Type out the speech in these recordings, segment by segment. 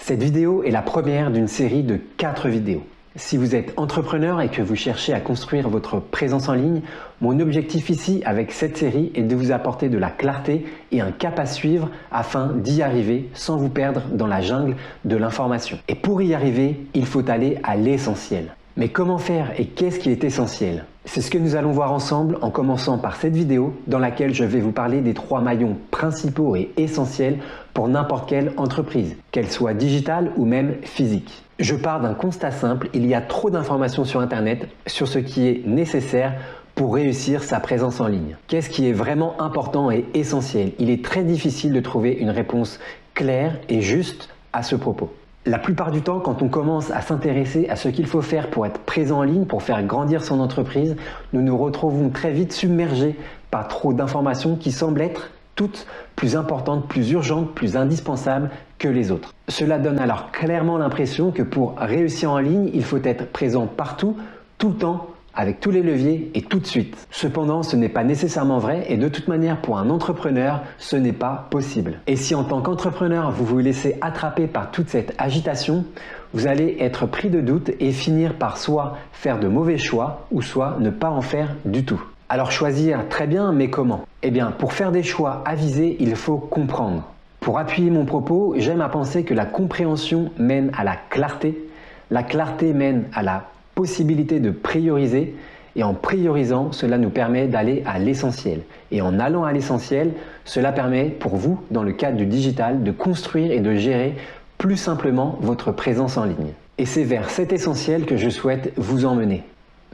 Cette vidéo est la première d'une série de 4 vidéos. Si vous êtes entrepreneur et que vous cherchez à construire votre présence en ligne, mon objectif ici avec cette série est de vous apporter de la clarté et un cap à suivre afin d'y arriver sans vous perdre dans la jungle de l'information. Et pour y arriver, il faut aller à l'essentiel. Mais comment faire et qu'est-ce qui est essentiel? C'est ce que nous allons voir ensemble en commençant par cette vidéo dans laquelle je vais vous parler des 3 maillons principaux et essentiels pour n'importe quelle entreprise, qu'elle soit digitale ou même physique. Je pars d'un constat simple, il y a trop d'informations sur Internet sur ce qui est nécessaire pour réussir sa présence en ligne. Qu'est-ce qui est vraiment important et essentiel? Il est très difficile de trouver une réponse claire et juste à ce propos. La plupart du temps, quand on commence à s'intéresser à ce qu'il faut faire pour être présent en ligne, pour faire grandir son entreprise, nous nous retrouvons très vite submergés par trop d'informations qui semblent être toutes plus importantes, plus urgentes, plus indispensables que les autres. Cela donne alors clairement l'impression que pour réussir en ligne, il faut être présent partout, tout le temps, avec tous les leviers et tout de suite. Cependant, ce n'est pas nécessairement vrai et de toute manière, pour un entrepreneur, ce n'est pas possible. Et si en tant qu'entrepreneur, vous vous laissez attraper par toute cette agitation, vous allez être pris de doute et finir par soit faire de mauvais choix ou soit ne pas en faire du tout. Alors choisir, très bien, mais comment? Eh bien, pour faire des choix avisés, il faut comprendre. Pour appuyer mon propos, j'aime à penser que la compréhension mène à la clarté mène à la possibilité de prioriser et en priorisant, cela nous permet d'aller à l'essentiel. Et en allant à l'essentiel, cela permet pour vous, dans le cadre du digital, de construire et de gérer plus simplement votre présence en ligne. Et c'est vers cet essentiel que je souhaite vous emmener.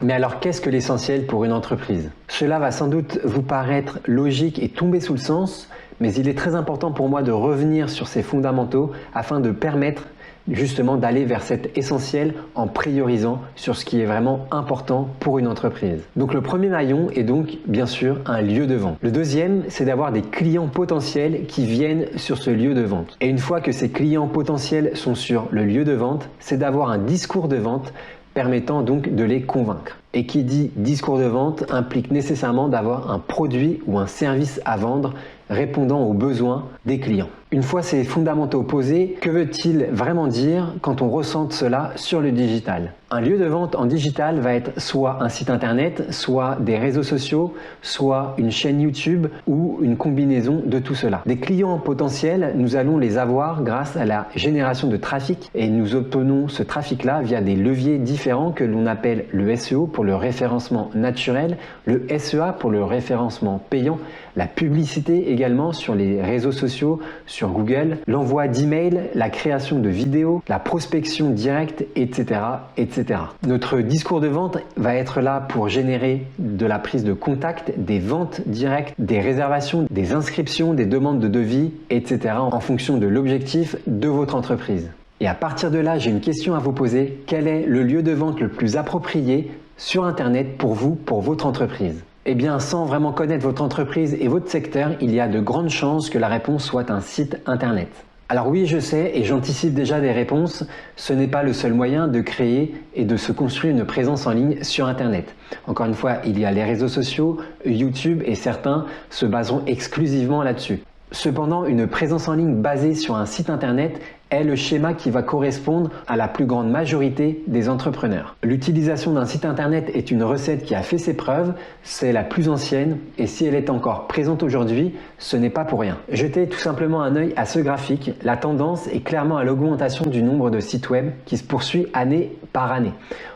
Mais alors qu'est-ce que l'essentiel pour une entreprise? Cela va sans doute vous paraître logique et tomber sous le sens, mais il est très important pour moi de revenir sur ces fondamentaux afin de permettre justement d'aller vers cet essentiel en priorisant sur ce qui est vraiment important pour une entreprise. Donc le premier maillon est donc bien sûr un lieu de vente. Le deuxième, c'est d'avoir des clients potentiels qui viennent sur ce lieu de vente. Et une fois que ces clients potentiels sont sur le lieu de vente, c'est d'avoir un discours de vente permettant donc de les convaincre. Et qui dit discours de vente implique nécessairement d'avoir un produit ou un service à vendre répondant aux besoins des clients. Une fois ces fondamentaux posés, que veut-il vraiment dire quand on ressent cela sur le digital? Un lieu de vente en digital va être soit un site internet, soit des réseaux sociaux, soit une chaîne YouTube ou une combinaison de tout cela. Des clients potentiels, nous allons les avoir grâce à la génération de trafic et nous obtenons ce trafic-là via des leviers différents que l'on appelle le SEO pour le référencement naturel, le SEA pour le référencement payant, la publicité également sur les réseaux sociaux, sur Google, l'envoi d'emails, la création de vidéos, la prospection directe, etc., etc. Notre discours de vente va être là pour générer de la prise de contact, des ventes directes, des réservations, des inscriptions, des demandes de devis, etc. en fonction de l'objectif de votre entreprise. Et à partir de là, j'ai une question à vous poser. Quel est le lieu de vente le plus approprié sur Internet pour vous, pour votre entreprise? Eh bien, sans vraiment connaître votre entreprise et votre secteur, il y a de grandes chances que la réponse soit un site Internet. Alors oui, je sais et j'anticipe déjà des réponses, ce n'est pas le seul moyen de créer et de se construire une présence en ligne sur Internet. Encore une fois, il y a les réseaux sociaux, YouTube et certains se baseront exclusivement là-dessus. Cependant, une présence en ligne basée sur un site Internet est le schéma qui va correspondre à la plus grande majorité des entrepreneurs. L'utilisation d'un site Internet est une recette qui a fait ses preuves, c'est la plus ancienne et si elle est encore présente aujourd'hui, ce n'est pas pour rien. Jetez tout simplement un œil à ce graphique, la tendance est clairement à l'augmentation du nombre de sites web qui se poursuit année par année.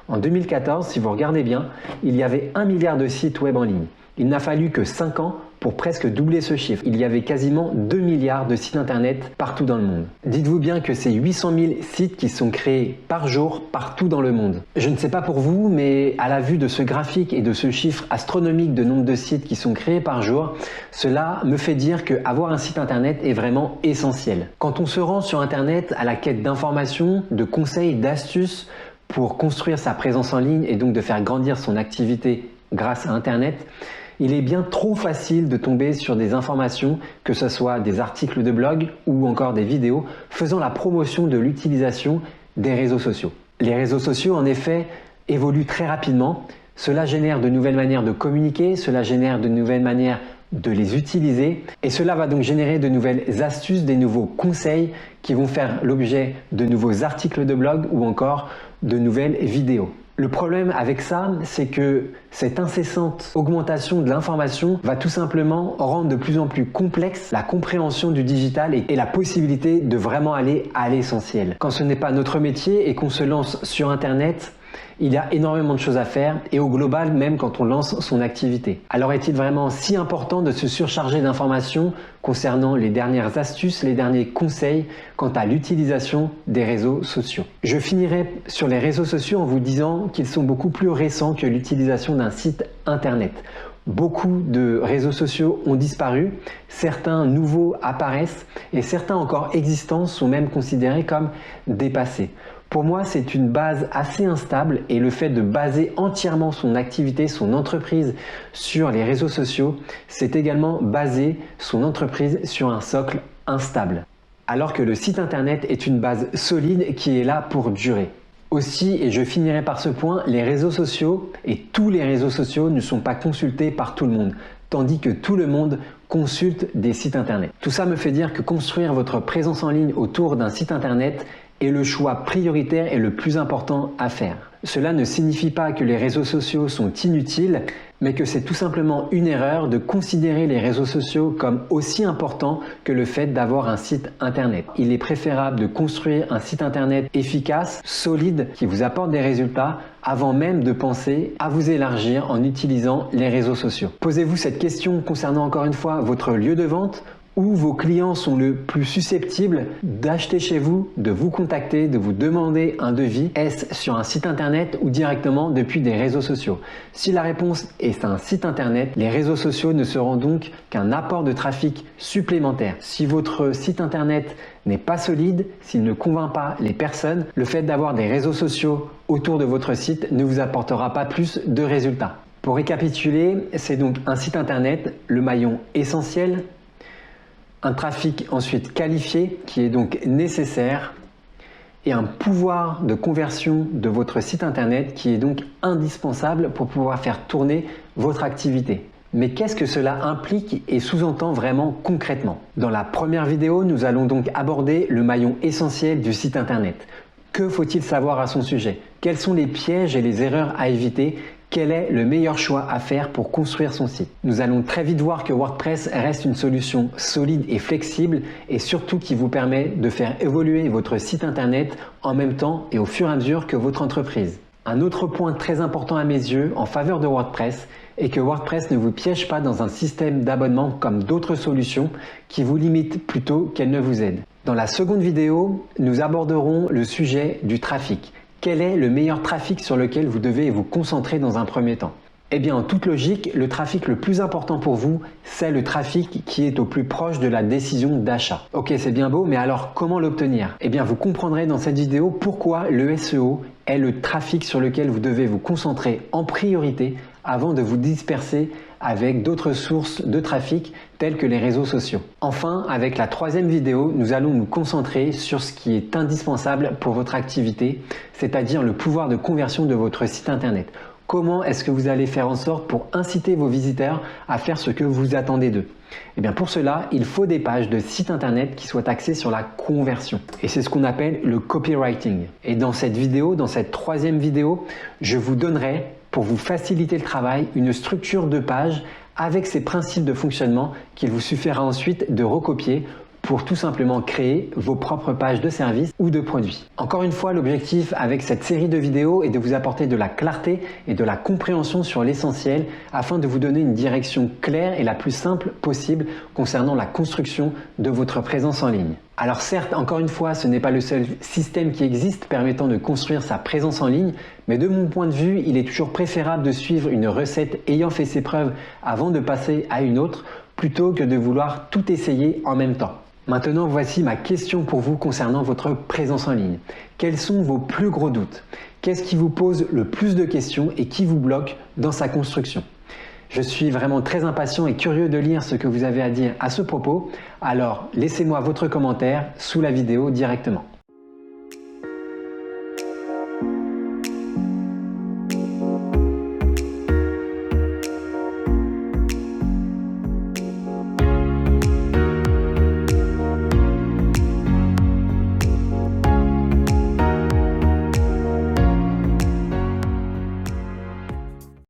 En 2014, si vous regardez bien, il y avait 1 milliard de sites web en ligne. Il n'a fallu que 5 ans pour presque doubler ce chiffre. Il y avait quasiment 2 milliards de sites internet partout dans le monde. Dites-vous bien que c'est 800 000 sites qui sont créés par jour partout dans le monde. Je ne sais pas pour vous, mais à la vue de ce graphique et de ce chiffre astronomique de nombre de sites qui sont créés par jour, cela me fait dire qu'avoir un site internet est vraiment essentiel. Quand on se rend sur internet à la quête d'informations, de conseils, d'astuces pour construire sa présence en ligne et donc de faire grandir son activité grâce à internet, il est bien trop facile de tomber sur des informations, que ce soit des articles de blog ou encore des vidéos, faisant la promotion de l'utilisation des réseaux sociaux. Les réseaux sociaux, en effet, évoluent très rapidement. Cela génère de nouvelles manières de communiquer, cela génère de nouvelles manières de les utiliser et cela va donc générer de nouvelles astuces, des nouveaux conseils qui vont faire l'objet de nouveaux articles de blog ou encore de nouvelles vidéos. Le problème avec ça, c'est que cette incessante augmentation de l'information va tout simplement rendre de plus en plus complexe la compréhension du digital et la possibilité de vraiment aller à l'essentiel. Quand ce n'est pas notre métier et qu'on se lance sur Internet, il y a énormément de choses à faire et au global même quand on lance son activité. Alors est-il vraiment si important de se surcharger d'informations concernant les dernières astuces, les derniers conseils quant à l'utilisation des réseaux sociaux? Je finirai sur les réseaux sociaux en vous disant qu'ils sont beaucoup plus récents que l'utilisation d'un site internet. Beaucoup de réseaux sociaux ont disparu, certains nouveaux apparaissent et certains encore existants sont même considérés comme dépassés. Pour moi, c'est une base assez instable et le fait de baser entièrement son activité, son entreprise sur les réseaux sociaux, c'est également baser son entreprise sur un socle instable. Alors que le site internet est une base solide qui est là pour durer. Aussi, et je finirai par ce point, les réseaux sociaux et tous les réseaux sociaux ne sont pas consultés par tout le monde, tandis que tout le monde consulte des sites internet. Tout ça me fait dire que construire votre présence en ligne autour d'un site internet est le choix prioritaire et le plus important à faire. Cela ne signifie pas que les réseaux sociaux sont inutiles, mais que c'est tout simplement une erreur de considérer les réseaux sociaux comme aussi importants que le fait d'avoir un site internet. Il est préférable de construire un site internet efficace, solide, qui vous apporte des résultats avant même de penser à vous élargir en utilisant les réseaux sociaux. Posez-vous cette question concernant encore une fois votre lieu de vente, où vos clients sont le plus susceptibles d'acheter chez vous, de vous contacter, de vous demander un devis. Est-ce sur un site internet ou directement depuis des réseaux sociaux? Si la réponse est un site internet, les réseaux sociaux ne seront donc qu'un apport de trafic supplémentaire. Si votre site internet n'est pas solide, s'il ne convainc pas les personnes, le fait d'avoir des réseaux sociaux autour de votre site ne vous apportera pas plus de résultats. Pour récapituler, c'est donc un site internet, le maillon essentiel, un trafic ensuite qualifié qui est donc nécessaire et un pouvoir de conversion de votre site internet qui est donc indispensable pour pouvoir faire tourner votre activité. Mais qu'est-ce que cela implique et sous-entend vraiment concrètement? Dans la première vidéo, nous allons donc aborder le maillon essentiel du site internet. Que faut-il savoir à son sujet? Quels sont les pièges et les erreurs à éviter? Quel est le meilleur choix à faire pour construire son site? Nous allons très vite voir que WordPress reste une solution solide et flexible et surtout qui vous permet de faire évoluer votre site internet en même temps et au fur et à mesure que votre entreprise. Un autre point très important à mes yeux en faveur de WordPress est que WordPress ne vous piège pas dans un système d'abonnement comme d'autres solutions qui vous limitent plutôt qu'elles ne vous aident. Dans la seconde vidéo, nous aborderons le sujet du trafic. Quel est le meilleur trafic sur lequel vous devez vous concentrer dans un premier temps? Eh bien, en toute logique, le trafic le plus important pour vous, c'est le trafic qui est au plus proche de la décision d'achat. Ok, c'est bien beau, mais alors comment l'obtenir? Eh bien, vous comprendrez dans cette vidéo pourquoi le SEO est le trafic sur lequel vous devez vous concentrer en priorité avant de vous disperser avec d'autres sources de trafic telles que les réseaux sociaux. Enfin, avec la troisième vidéo, nous allons nous concentrer sur ce qui est indispensable pour votre activité, c'est-à-dire le pouvoir de conversion de votre site internet. Comment est-ce que vous allez faire en sorte pour inciter vos visiteurs à faire ce que vous attendez d'eux? Eh bien pour cela, il faut des pages de site internet qui soient axées sur la conversion. Et c'est ce qu'on appelle le copywriting. Et dans cette vidéo, dans cette troisième vidéo, je vous donnerai, pour vous faciliter le travail, une structure de page avec ses principes de fonctionnement qu'il vous suffira ensuite de recopier pour tout simplement créer vos propres pages de services ou de produits. Encore une fois, l'objectif avec cette série de vidéos est de vous apporter de la clarté et de la compréhension sur l'essentiel afin de vous donner une direction claire et la plus simple possible concernant la construction de votre présence en ligne. Alors certes, encore une fois, ce n'est pas le seul système qui existe permettant de construire sa présence en ligne, mais de mon point de vue, il est toujours préférable de suivre une recette ayant fait ses preuves avant de passer à une autre, plutôt que de vouloir tout essayer en même temps. Maintenant, voici ma question pour vous concernant votre présence en ligne. Quels sont vos plus gros doutes? Qu'est-ce qui vous pose le plus de questions et qui vous bloque dans sa construction? Je suis vraiment très impatient et curieux de lire ce que vous avez à dire à ce propos. Alors, laissez-moi votre commentaire sous la vidéo directement.